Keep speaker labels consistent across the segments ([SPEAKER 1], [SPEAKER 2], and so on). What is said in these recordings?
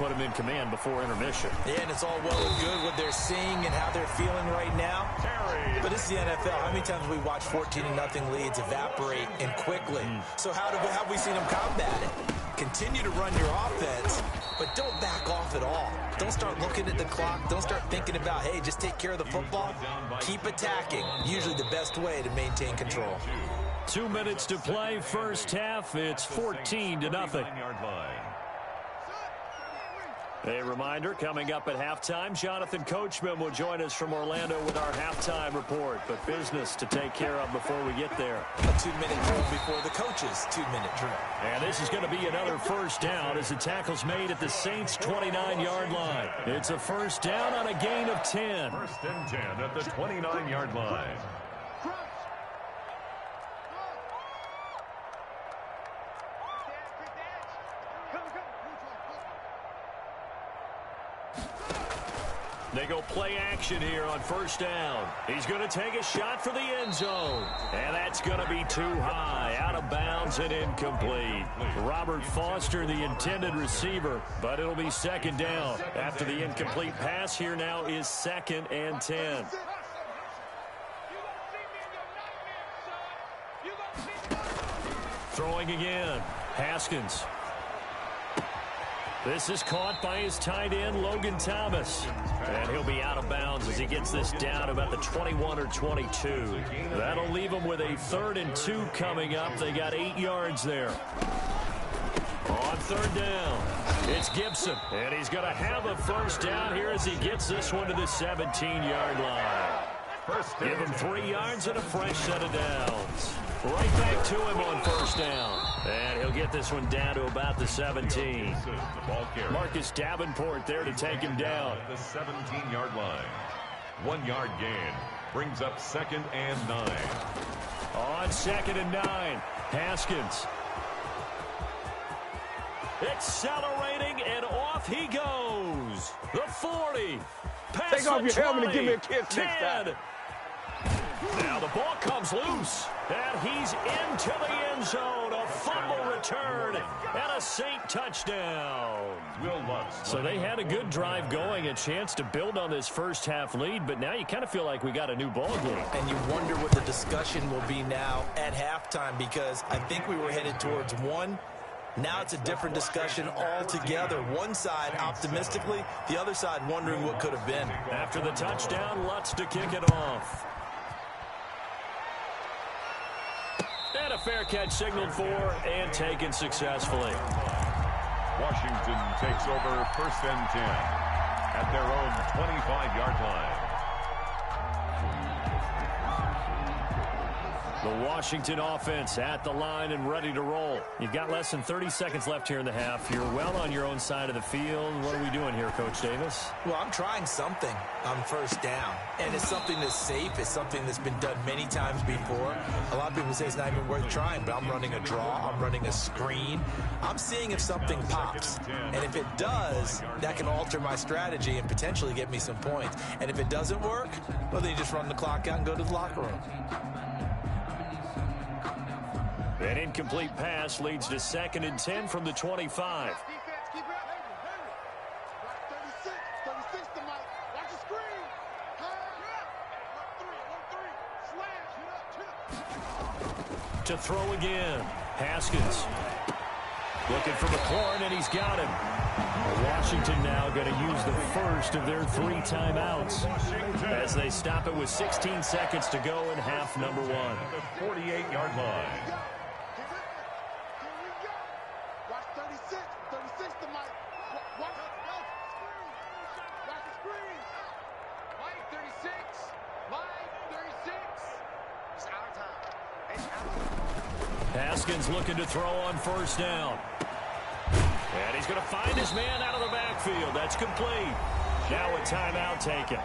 [SPEAKER 1] put them in command before intermission.
[SPEAKER 2] Yeah, and it's all well and good what they're seeing and how they're feeling right now. But this is the NFL. How many times have we watched 14-0 leads evaporate and quickly? So how have we seen them combat it? Continue to run your offense, but don't back off at all. Don't start looking at the clock. Don't start thinking about, hey, just take care of the football. Keep attacking. Usually the best way to maintain control.
[SPEAKER 1] 2 minutes to play, first half. It's 14-0. A reminder, coming up at halftime, Jonathan Coachman will join us from Orlando with our halftime report. But business to take care of before we get there.
[SPEAKER 2] A 2-minute drill before the coach's 2-minute drill.
[SPEAKER 1] And this is going to be another first down as the tackle's made at the Saints' 29-yard line. It's a first down on a gain of 10.
[SPEAKER 3] First and 10 at the 29-yard line.
[SPEAKER 1] They go play action here on first down. He's going to take a shot for the end zone. And that's going to be too high, out of bounds and incomplete. Robert Foster, the intended receiver, but it'll be second down. After the incomplete pass, here now is 2nd and 10. Throwing again, Haskins. This is caught by his tight end, Logan Thomas. And he'll be out of bounds as he gets this down about the 21 or 22. That'll leave him with a 3rd and 2 coming up. They got 8 yards there. On third down, it's Gibson. And he's going to have a first down here as he gets this one to the 17-yard line. Give him 3 yards and a fresh set of downs. Right back to him on first down. And he'll get this one down to about the 17. Marcus Davenport there to take him down.
[SPEAKER 3] The 17-yard line. 1 yard gain. Brings up 2nd and 9.
[SPEAKER 1] On 2nd and 9. Haskins. Accelerating, and off he goes. The 40. Pass
[SPEAKER 4] Take off your helmet and give me a kiss next time.
[SPEAKER 1] Now the ball comes loose, and he's into the end zone. A fumble return and a Saint touchdown. So they had a good drive going, a chance to build on this first half lead, but now you kind of feel like we got a new ball game.
[SPEAKER 2] And you wonder what the discussion will be now at halftime, because I think we were headed towards one. Now it's a different discussion altogether. One side optimistically, the other side wondering what could have been.
[SPEAKER 1] After the touchdown, Lutz to kick it off. And a fair catch signaled for and taken successfully.
[SPEAKER 3] Washington takes over 1st and 10 at their own 25-yard line.
[SPEAKER 1] The Washington offense at the line and ready to roll. You've got less than 30 seconds left here in the half. You're well on your own side of the field. What are we doing here, Coach Davis?
[SPEAKER 2] Well, I'm trying something on first down. And it's something that's safe. It's something that's been done many times before. A lot of people say it's not even worth trying, but I'm running a draw. I'm running a screen. I'm seeing if something pops. And if it does, that can alter my strategy and potentially get me some points. And if it doesn't work, well, then you just run the clock out and go to the locker room.
[SPEAKER 1] An incomplete pass leads to 2nd and 10 from the 25. To throw again. Haskins. Looking for McLaurin, and he's got him. Washington now going to use the first of their 3 timeouts as they stop it with 16 seconds to go in half number 1.
[SPEAKER 3] The 48-yard line.
[SPEAKER 1] Haskins looking to throw on first down. And he's going to find his man out of the backfield. That's complete. Now a timeout taken.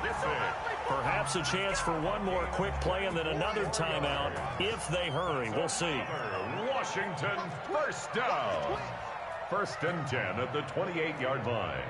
[SPEAKER 1] Perhaps a chance for one more quick play and then another timeout if they hurry. We'll see.
[SPEAKER 3] Washington first down. 1st and 10 at the 28-yard line.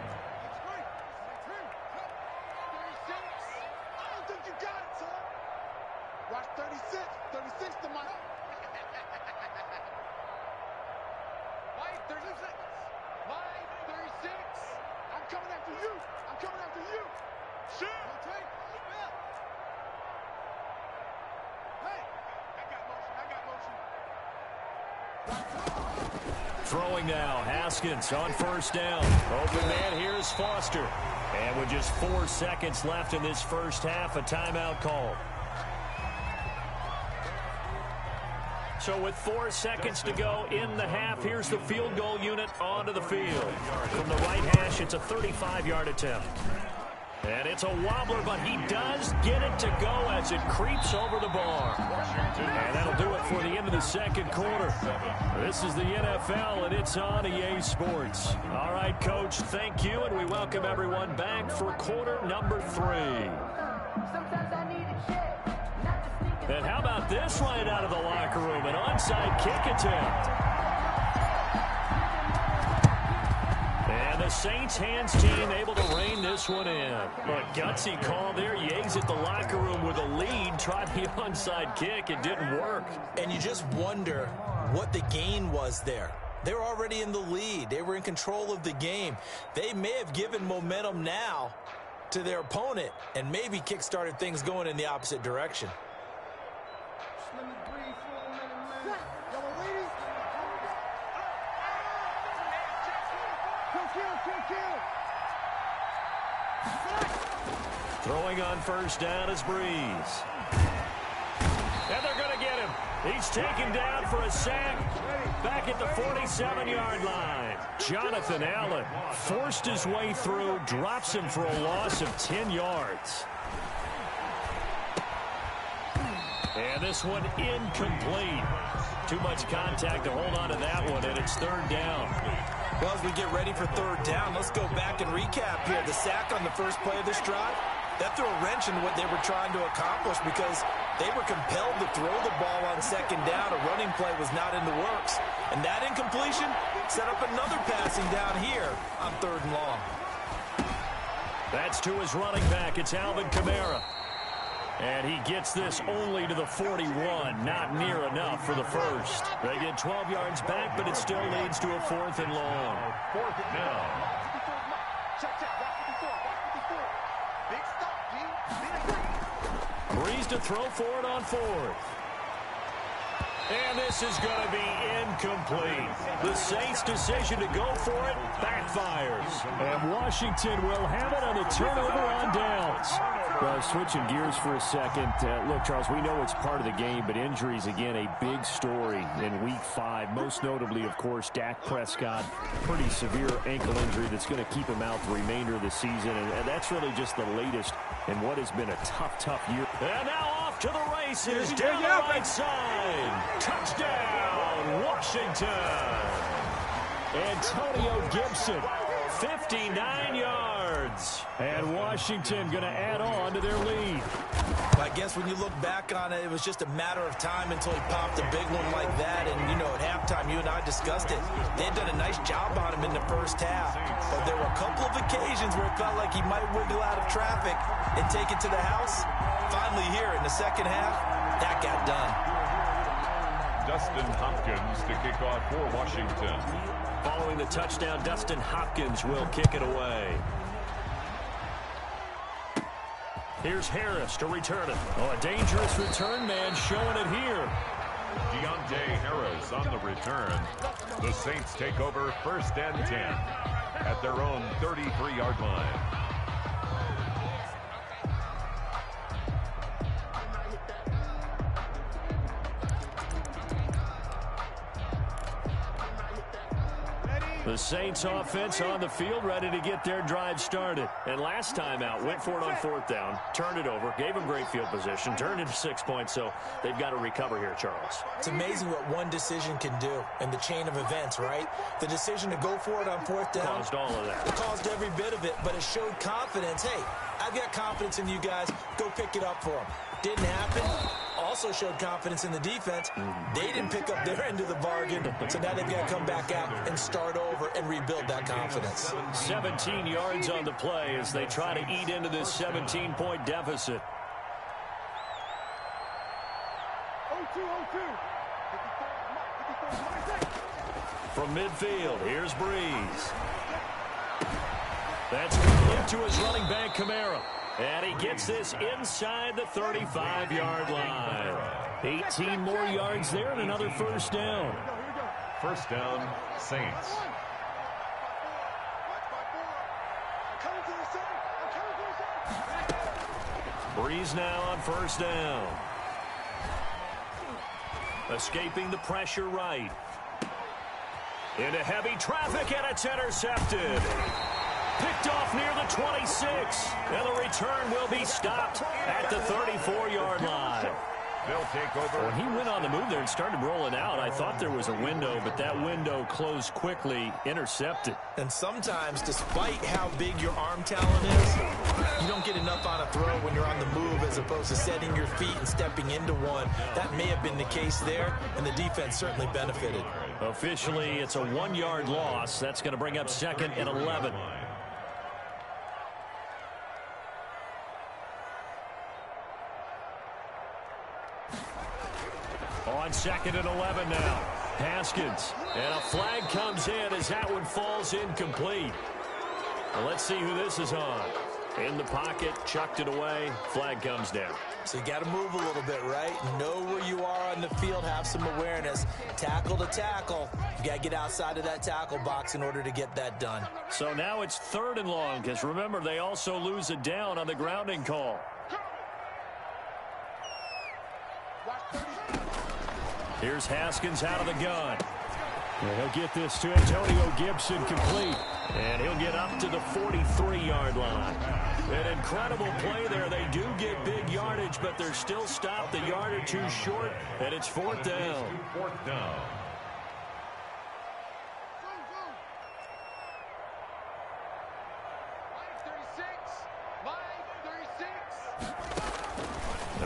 [SPEAKER 1] Throwing now, Haskins on first down. Open man, here's Foster. And with just 4 seconds left in this first half, a timeout call. So with 4 seconds to go in the half, here's the field goal unit onto the field. From the right hash, it's a 35-yard attempt. And it's a wobbler, but he does get it to go as it creeps over the bar. And that'll do it for the end of the second quarter. This is the NFL, and it's on EA Sports. All right, Coach, thank you, and we welcome everyone back for quarter number 3. And how about this right out of the locker room? An onside kick attempt. And the Saints hands team able to rein this one in. But gutsy call there. You exit the locker room with a lead. Tried the onside kick. It didn't work.
[SPEAKER 2] And you just wonder what the gain was there. They're already in the lead. They were in control of the game. They may have given momentum now to their opponent and maybe kick-started things going in the opposite direction.
[SPEAKER 1] Throwing on first down is Breeze. And they're going to get him. He's taken down for a sack back at the 47-yard line. Jonathan Allen forced his way through, drops him for a loss of 10 yards. And this one incomplete. Too much contact to hold on to that one, and it's third down.
[SPEAKER 2] Well, as we get ready for third down, let's go back and recap here. The sack on the first play of this drive, that threw a wrench in what they were trying to accomplish because they were compelled to throw the ball on second down. A running play was not in the works. And that incompletion set up another passing down here on third and long.
[SPEAKER 1] That's to his running back. It's Alvin Kamara. And he gets this only to the 41. Not near enough for the first. They get 12 yards back, but it still leads to a 4th and long.
[SPEAKER 3] 4th down.
[SPEAKER 1] Breeze to throw for it on 4th. And this is going to be incomplete. The Saints' decision to go for it backfires. And Washington will have it on the turnover on downs.
[SPEAKER 5] Well, switching gears for a second. Look, Charles, we know it's part of the game, but injuries, again, a big story in Week 5. Most notably, of course, Dak Prescott. Pretty severe ankle injury that's going to keep him out the remainder of the season. And that's really just the latest in what has been a tough year.
[SPEAKER 1] And now off to the races down the right side. Touchdown, Washington. Antonio Gibson, 59 yards. And Washington going to add on to their lead.
[SPEAKER 2] I guess when you look back on it, it was just a matter of time until he popped a big one like that. And, you know, at halftime, you and I discussed it. They had done a nice job on him in the first half. But there were a couple of occasions where it felt like he might wiggle out of traffic and take it to the house. Finally here in the second half, that got done.
[SPEAKER 3] Dustin Hopkins to kick off for Washington.
[SPEAKER 1] Following the touchdown, Dustin Hopkins will kick it away. Here's Harris to return it. Oh, a dangerous return man showing it here.
[SPEAKER 3] Deontay Harris on the return. The Saints take over 1st and 10 at their own 33-yard line.
[SPEAKER 1] The Saints offense on the field, ready to get their drive started. And last time out, went for it on 4th down, turned it over, gave them great field position, turned it 6 points, so they've got to recover here, Charles.
[SPEAKER 2] It's amazing what one decision can do in the chain of events, right? The decision to go for it on 4th down
[SPEAKER 1] caused all of that.
[SPEAKER 2] It caused every bit of it, but it showed confidence. Hey, I've got confidence in you guys. Go pick it up for them. Didn't happen. Also showed confidence in the defense. They didn't pick up their end of the bargain, so now they've got to come back out and start over and rebuild that confidence.
[SPEAKER 1] 17 yards on the play as they try to eat into this 17-point deficit.
[SPEAKER 4] 0-2.
[SPEAKER 1] From midfield, here's Breeze. That's complete to his running back, Kamara. And he gets this inside the 35-yard line. 18 more yards there and another first down.
[SPEAKER 3] First down, Saints.
[SPEAKER 1] Breeze now on first down. Escaping the pressure right. Into heavy traffic, and it's intercepted. Picked off near the 26. And the return will be stopped at the 34-yard line.
[SPEAKER 3] They'll take over.
[SPEAKER 1] When he went on the move there and started rolling out, I thought there was a window, but that window closed quickly, intercepted.
[SPEAKER 2] And sometimes, despite how big your arm talent is, you don't get enough on a throw when you're on the move as opposed to setting your feet and stepping into one. That may have been the case there, and the defense certainly benefited.
[SPEAKER 1] Officially, it's a 1-yard loss. That's going to bring up second and 11. On second and 11 now. Haskins. And a flag comes in as that one falls incomplete. Well, let's see who this is on. In the pocket, chucked it away. Flag comes down.
[SPEAKER 2] So you got to move a little bit, right? Know where you are on the field. Have some awareness. Tackle to tackle. You got to get outside of that tackle box in order to get that done.
[SPEAKER 1] So now it's 3rd and long, because remember, they also lose a down on the grounding call. Here's Haskins out of the gun. And he'll get this to Antonio Gibson complete. And he'll get up to the 43-yard line. An incredible play there. They do get big yardage, but they're still stopped a yard or two short, and it's 4th down.
[SPEAKER 3] 4th down.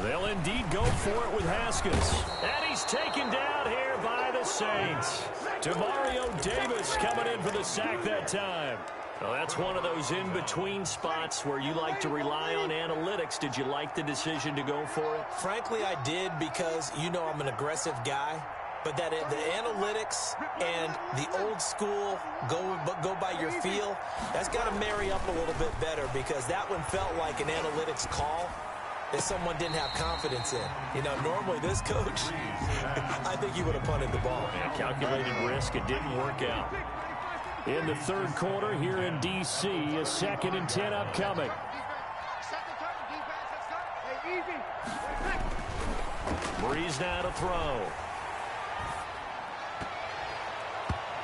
[SPEAKER 1] They'll indeed go for it with Haskins. And he's taken down here by the Saints. Demario Davis coming in for the sack that time. Well, that's one of those in-between spots where you like to rely on analytics. Did you like the decision to go for it?
[SPEAKER 2] Frankly, I did, because you know I'm an aggressive guy. But that the analytics and the old school go by your feel, that's got to marry up a little bit better, because that one felt like an analytics call that someone didn't have confidence in. You know, normally this coach, I think he would have punted the ball.
[SPEAKER 1] Yeah, calculated risk. It didn't work out. In the 3rd quarter here in D.C., a 2nd and 10 upcoming. Breeze now to throw.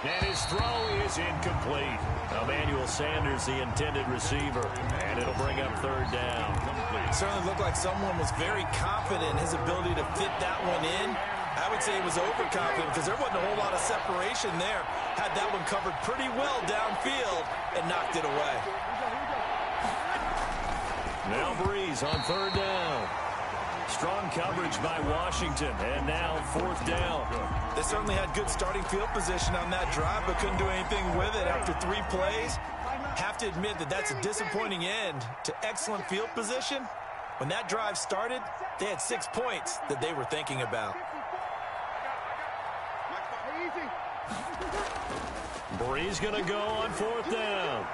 [SPEAKER 1] And his throw is incomplete. Emmanuel Sanders, the intended receiver. And it'll bring up 3rd down.
[SPEAKER 2] It certainly looked like someone was very confident in his ability to fit that one in. I would say he was overconfident, because there wasn't a whole lot of separation there. Had that one covered pretty well downfield and knocked it away.
[SPEAKER 1] Now Breeze on 3rd down. Strong coverage by Washington, and now 4th down.
[SPEAKER 2] They certainly had good starting field position on that drive, but couldn't do anything with it after 3 plays. Have to admit that that's a disappointing end to excellent field position. When that drive started, they had 6 points that they were thinking about.
[SPEAKER 1] Breeze going to go on 4th down.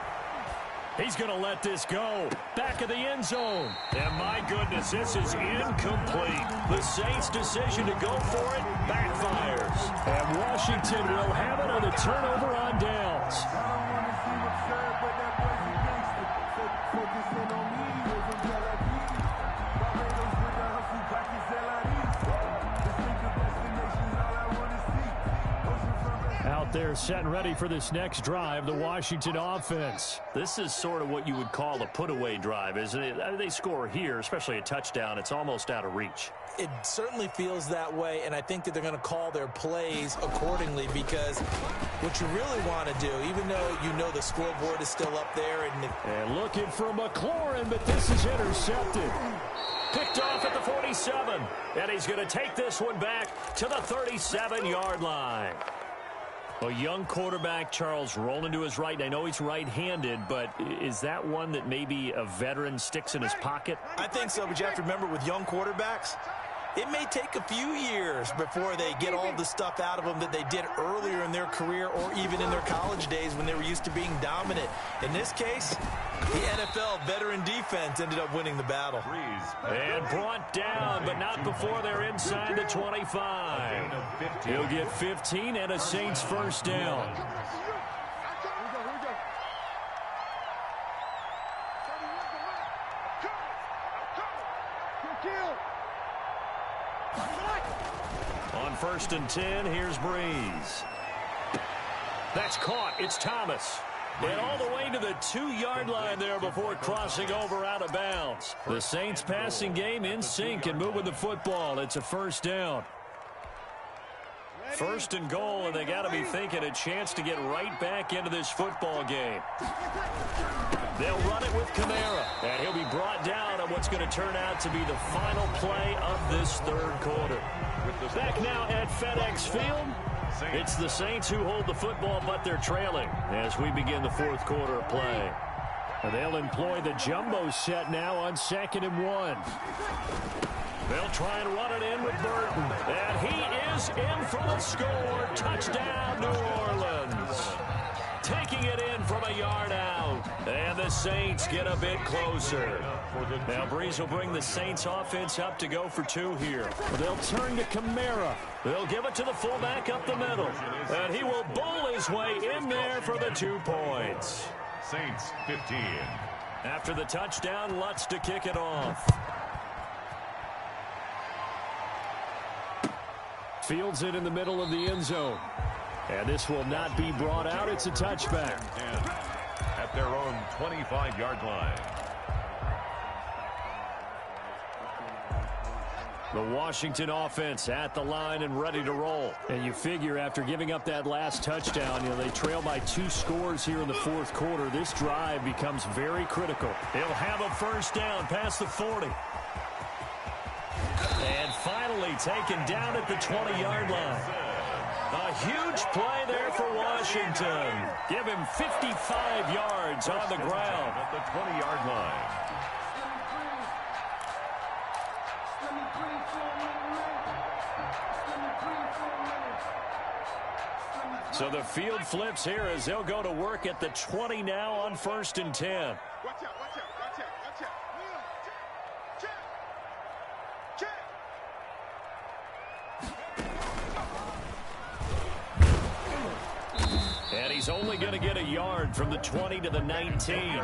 [SPEAKER 1] He's going to let this go. Back of the end zone. And my goodness, this is incomplete. The Saints' decision to go for it backfires. And Washington will have it on the turnover on downs. Out there set and ready for this next drive, the Washington offense. This is sort of what you would call a put-away drive, isn't it? They score here, especially a touchdown. It's almost out of reach.
[SPEAKER 2] It certainly feels that way, and I think that they're going to call their plays accordingly, because what you really want to do, even though you know the scoreboard is still up there.
[SPEAKER 1] And looking for McLaurin, but this is intercepted. Picked off at the 47, and he's going to take this one back to the 37-yard line. A young quarterback, Charles, rolling to his right. I know he's right-handed, but is that one that maybe a veteran sticks in his pocket?
[SPEAKER 2] I think so, but you have to remember, with young quarterbacks, it may take a few years before they get all the stuff out of them that they did earlier in their career or even in their college days when they were used to being dominant. In this case, the NFL veteran defense ended up winning the battle.
[SPEAKER 1] And brought down, but not before they're inside the 25. He'll get 15 and a Saints first down. On 1st and 10, here's Breeze. That's caught. It's Thomas. And all the way to the 2-yard line there before crossing over out of bounds. The Saints passing game in sync and moving the football. It's a first down. 1st and goal, and they got to be thinking a chance to get right back into this football game. They'll run it with Kamara, and he'll be brought down on what's going to turn out to be the final play of this 3rd quarter. Back now at FedEx Field, it's the Saints who hold the football, but they're trailing as we begin the 4th quarter of play. And they'll employ the jumbo set now on 2nd and 1. They'll try and run it in with Burton. And he is in for the score. Touchdown, New Orleans. Taking it in from a yard out. And the Saints get a bit closer. Now Breeze will bring the Saints offense up to go for 2 here. They'll turn to Kamara. They'll give it to the fullback up the middle. And he will bowl his way in there for the 2 points.
[SPEAKER 3] Saints 15.
[SPEAKER 1] After the touchdown, Lutz to kick it off. Fields it in the middle of the end zone. And this will not be brought out. It's a touchback.
[SPEAKER 3] At their own 25-yard line.
[SPEAKER 1] The Washington offense at the line and ready to roll. And you figure after giving up that last touchdown, they trail by 2 scores here in the 4th quarter. This drive becomes very critical. He'll have a first down past the 40. And finally taken down at the 20-yard line. A huge play there for Washington. Give him 55 yards on the ground.
[SPEAKER 3] At the 20-yard line.
[SPEAKER 1] So the field flips here as they'll go to work at the 20 now on 1st and 10.
[SPEAKER 4] Watch out, watch out, watch out, watch out. Check.
[SPEAKER 1] And he's only going to get a yard from the 20 to the 19.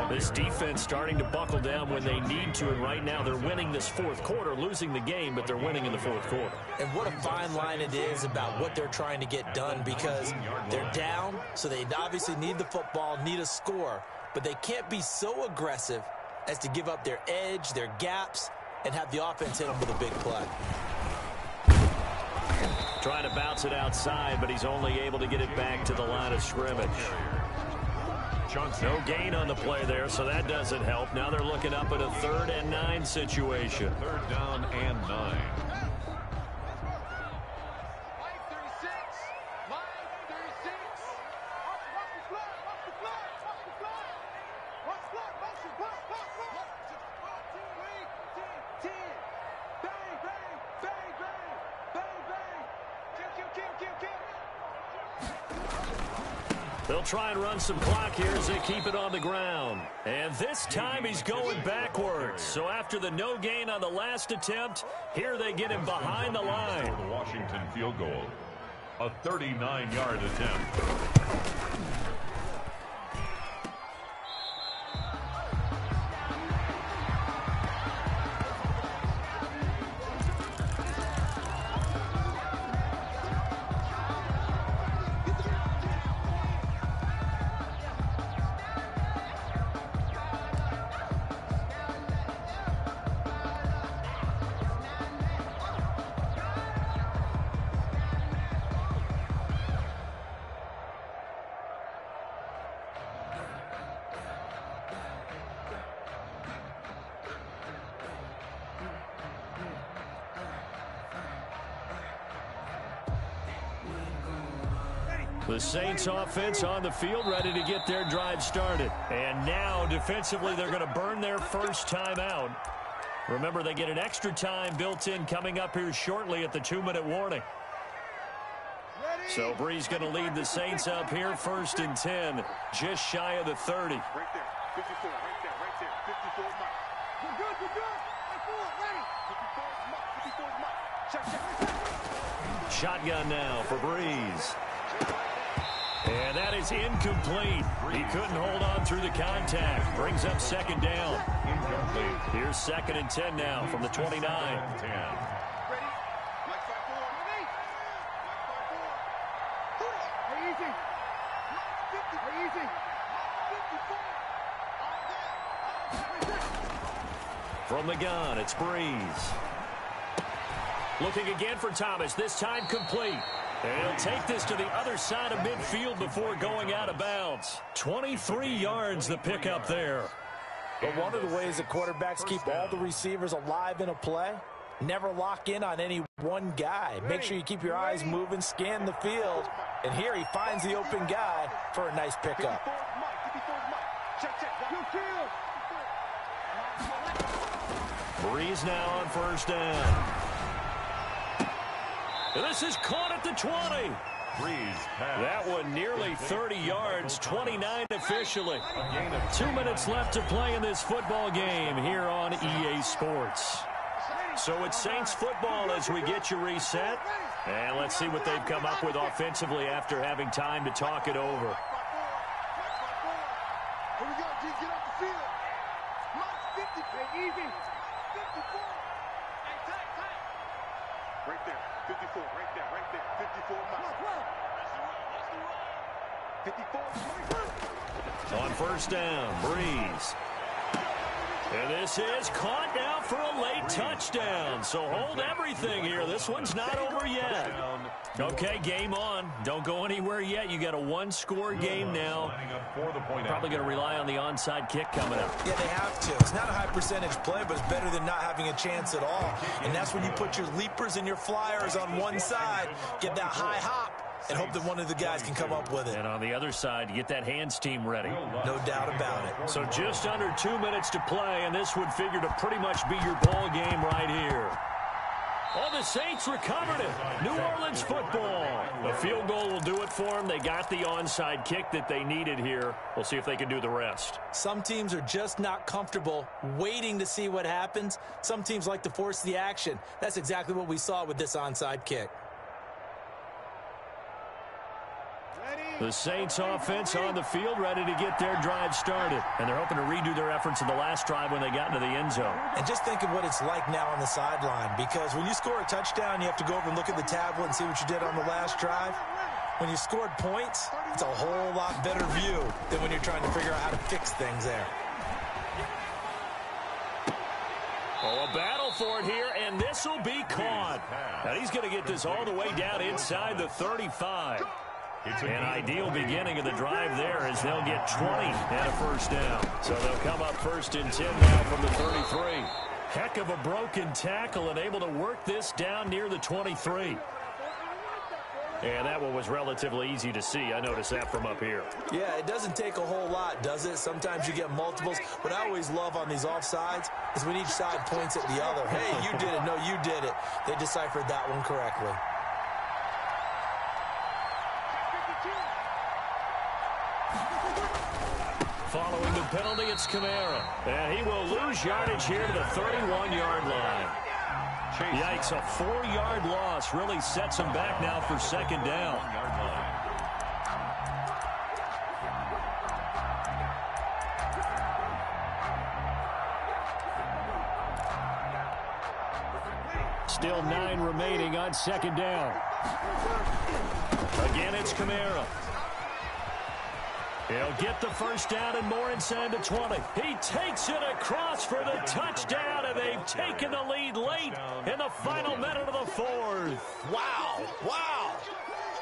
[SPEAKER 1] This defense starting to buckle down when they need to, and right now they're winning this 4th quarter, losing the game, but they're winning in the 4th quarter.
[SPEAKER 2] And what a fine line it is about what they're trying to get done, because they're down, so they obviously need the football, need a score, but they can't be so aggressive as to give up their edge, their gaps, and have the offense hit them with a big play.
[SPEAKER 1] Trying to bounce it outside, but he's only able to get it back to the line of scrimmage. No gain on the play there, so that doesn't help. Now they're looking up at a 3rd and 9 situation.
[SPEAKER 3] 3rd down and 9.
[SPEAKER 1] They'll try and run some clock here as they keep it on the ground. And this time he's going backwards. So after the no gain on the last attempt, here they get him behind the line.
[SPEAKER 3] For the Washington field goal. A 39-yard attempt.
[SPEAKER 1] The Saints offense on the field ready to get their drive started. And now defensively they're going to burn their first time out. Remember, they get an extra time built in coming up here shortly at the 2-minute warning. So Bree's going to lead the Saints up here, 1st and 10, just shy of the 30.
[SPEAKER 4] Right there. 54, right there, right there. 54 is mine. You're good, you're good. Right forward, ready. 54 is mine. 54 is mine. Check, check, check.
[SPEAKER 1] Shotgun now for Breeze. And that is incomplete. He couldn't hold on through the contact. Brings up 2nd down.
[SPEAKER 3] Incomplete.
[SPEAKER 1] Here's 2nd and 10 now from the 29.
[SPEAKER 3] 10.
[SPEAKER 4] Ready? Mike 5-4. Mike 5-4. Hey, easy. 50. Hey, easy. 54.
[SPEAKER 1] From the gun, it's Breeze. Looking again for Thomas, this time complete. And he'll take this to the other side of midfield before going out of bounds. 23 yards the pickup there.
[SPEAKER 2] But one of the ways that quarterbacks keep all the receivers alive in a play, never lock in on any one guy. Make sure you keep your eyes moving, scan the field. And here he finds the open guy for a nice pickup.
[SPEAKER 4] 54 is mine. 54 is mine. Check, check. You kill.
[SPEAKER 1] Breeze now on 1st down. And this is caught at the 20.
[SPEAKER 3] Breeze pass.
[SPEAKER 1] That one nearly 30 yards, 29 officially.
[SPEAKER 3] A gain of
[SPEAKER 1] 2 minutes left to play in this football game here on EA Sports. So it's Saints football as we get you reset. And let's see what they've come up with offensively after having time to talk it over.
[SPEAKER 4] Here we go, G. Get off the field. Mike 50. Hey, easy. 54. Hey, tight. Right there. 54. Right there. Right there. 54 miles. 54 miles.
[SPEAKER 1] On 1st down, Breeze. And this is caught now for a late touchdown. So hold everything here. This one's not over yet. Okay, game on. Don't go anywhere yet. You got a 1-score game now. Probably going to rely on the onside kick coming up.
[SPEAKER 2] Yeah, they have to. It's not a high percentage play, but it's better than not having a chance at all. And that's when you put your leapers and your flyers on one side, get that high hop, and hope that one of the guys can come up with it.
[SPEAKER 1] And on the other side, you get that hands team ready.
[SPEAKER 2] No doubt about it.
[SPEAKER 1] So just under 2 minutes to play, and this would figure to pretty much be your ball game right here. Oh, the Saints recovered it. New Orleans football. A field goal will do it for them. They got the onside kick that they needed here. We'll see if they can do the rest.
[SPEAKER 2] Some teams are just not comfortable waiting to see what happens. Some teams like to force the action. That's exactly what we saw with this onside kick.
[SPEAKER 1] The Saints offense on the field, ready to get their drive started. And they're hoping to redo their efforts in the last drive when they got into the end zone.
[SPEAKER 2] And just think of what it's like now on the sideline, because when you score a touchdown, you have to go over and look at the tablet and see what you did on the last drive. When you scored points, it's a whole lot better view than when you're trying to figure out how to fix things there.
[SPEAKER 1] Oh, a battle for it here, and this will be caught. Now he's going to get this all the way down inside the 35. An ideal beginning of the drive there as they'll get 20 and a 1st down. So they'll come up 1st and 10 now from the 33. Heck of a broken tackle and able to work this down near the 23. And that one was relatively easy to see. I noticed that from up here.
[SPEAKER 2] Yeah, it doesn't take a whole lot, does it? Sometimes you get multiples. What I always love on these offsides is when each side points at the other. Hey, you did it. No, you did it. They deciphered that one correctly.
[SPEAKER 1] Following the penalty, it's Kamara. And he will lose yardage here to the 31-yard line. Yikes, a 4-yard loss really sets him back now for 2nd down. Still 9 remaining on 2nd down. Again, it's Kamara. He'll get the 1st down and more inside the 20. He takes it across for the touchdown, and they've taken the lead late in the final minute of the 4th.
[SPEAKER 2] Wow, wow,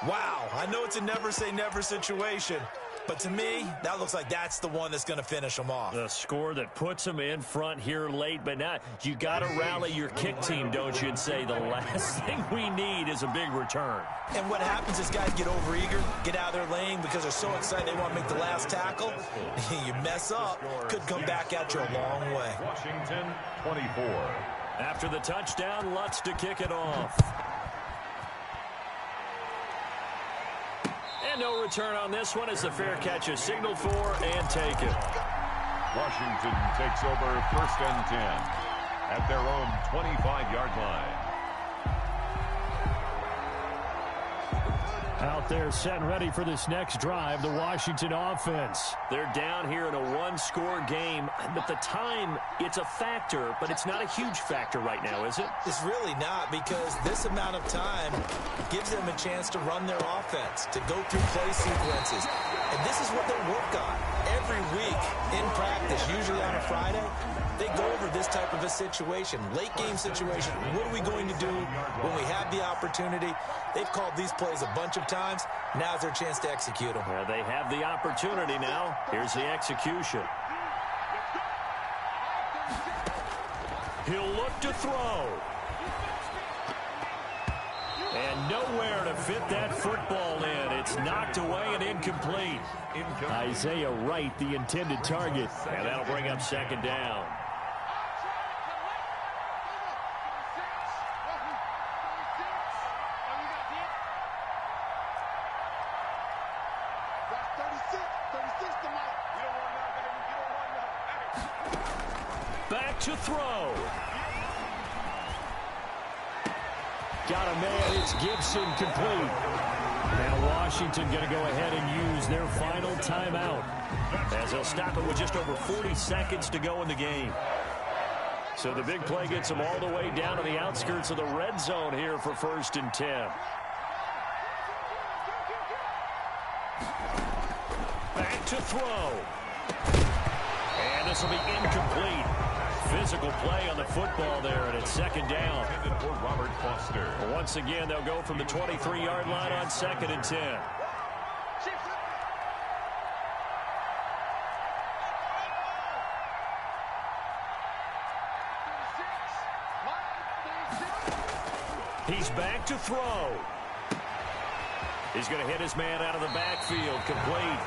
[SPEAKER 2] wow. I know it's a never say never situation, But to me, that looks like that's the one that's going to finish them off.
[SPEAKER 1] The score that puts them in front here late, but now you got to rally your kick team, don't you, and say the last thing we need is a big return.
[SPEAKER 2] And what happens is guys get overeager, get out of their lane because they're so excited they want to make the last tackle. You mess up, could come back at you a long way.
[SPEAKER 3] Washington, 24.
[SPEAKER 1] After the touchdown, Lutz to kick it off. And no return on this one as the fair catch is signaled for and taken.
[SPEAKER 3] Washington takes over 1st and 10 at their own 25-yard line.
[SPEAKER 5] Out there set and ready for this next drive, the Washington offense.
[SPEAKER 1] They're down here in a one-score game, but the time, it's a factor, but it's not a huge factor right now, is it?
[SPEAKER 2] It's really not, because this amount of time gives them a chance to run their offense, to go through play sequences. And this is what they work on every week in practice, usually on a Friday. They go over this type of a situation, late game situation. What are we going to do when we have the opportunity? They've called these plays a bunch of times. Now's their chance to execute them.
[SPEAKER 1] Well, they have the opportunity now. Here's the execution. He'll look to throw. And nowhere to fit that football in. It's knocked away and incomplete.
[SPEAKER 5] Isaiah Wright, the intended target.
[SPEAKER 1] And that'll bring up 2nd down. Back to throw.
[SPEAKER 5] Got a man, it's Gibson, complete. Now Washington going to go ahead and use their final timeout,
[SPEAKER 1] as they'll stop it with just over 40 seconds to go in the game. So the big play gets them all the way down to the outskirts of the red zone here for 1st and 10. Back to throw. And this will be incomplete. Physical play on the football there, and it's 2nd down.
[SPEAKER 3] For Robert Foster.
[SPEAKER 1] Once again, they'll go from the 23-yard line on 2nd and 10. He's back to throw. He's going to hit his man out of the backfield, complete.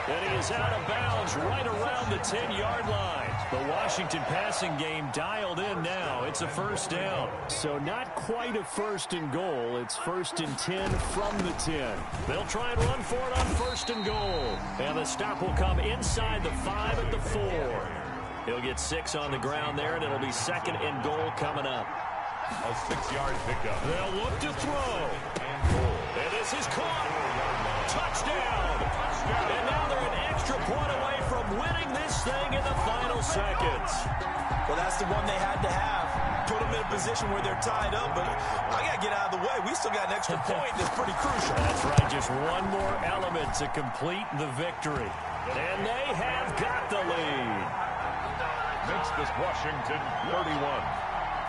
[SPEAKER 1] And he is out of bounds right around the 10-yard line. The Washington passing game dialed in now. It's a 1st down.
[SPEAKER 5] So not quite a 1st and goal. It's 1st and 10 from the 10.
[SPEAKER 1] They'll try and run for it on 1st and goal. And the stop will come inside the 5 at the 4. He'll get 6 on the ground there, and it'll be 2nd and goal coming up.
[SPEAKER 3] A 6-yard pickup.
[SPEAKER 1] They'll look to throw. And this is caught. Touchdown. And now they're an extra point away from winning this thing in the final seconds.
[SPEAKER 2] Well, that's the one they had to have. Put them in a position where they're tied up, but I got to get out of the way. We still got an extra point that's pretty crucial.
[SPEAKER 1] That's right. Just one more element to complete the victory. And they have got the lead.
[SPEAKER 3] Makes this Washington 31.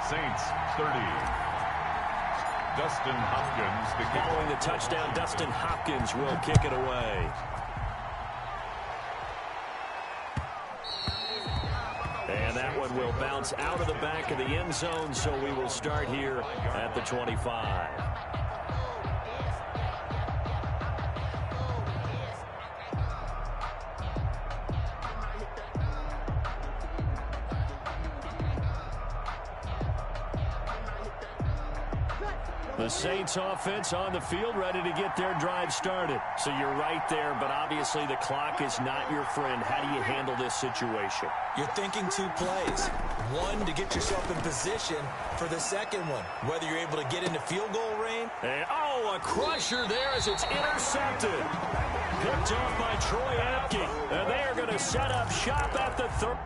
[SPEAKER 3] Saints 30. Dustin Hopkins to kick.
[SPEAKER 1] Following the touchdown, Dustin Hopkins will kick it away. And that one will bounce out of the back of the end zone, so we will start here at the 25. The Saints offense on the field ready to get their drive started. So you're right there, but obviously the clock is not your friend. How do you handle this situation?
[SPEAKER 2] You're thinking 2 plays. One, to get yourself in position for the second one, whether you're able to get into field goal range.
[SPEAKER 1] And, a crusher there as it's intercepted. Picked off by Troy Apke. And they are going to set up shop at the 3rd.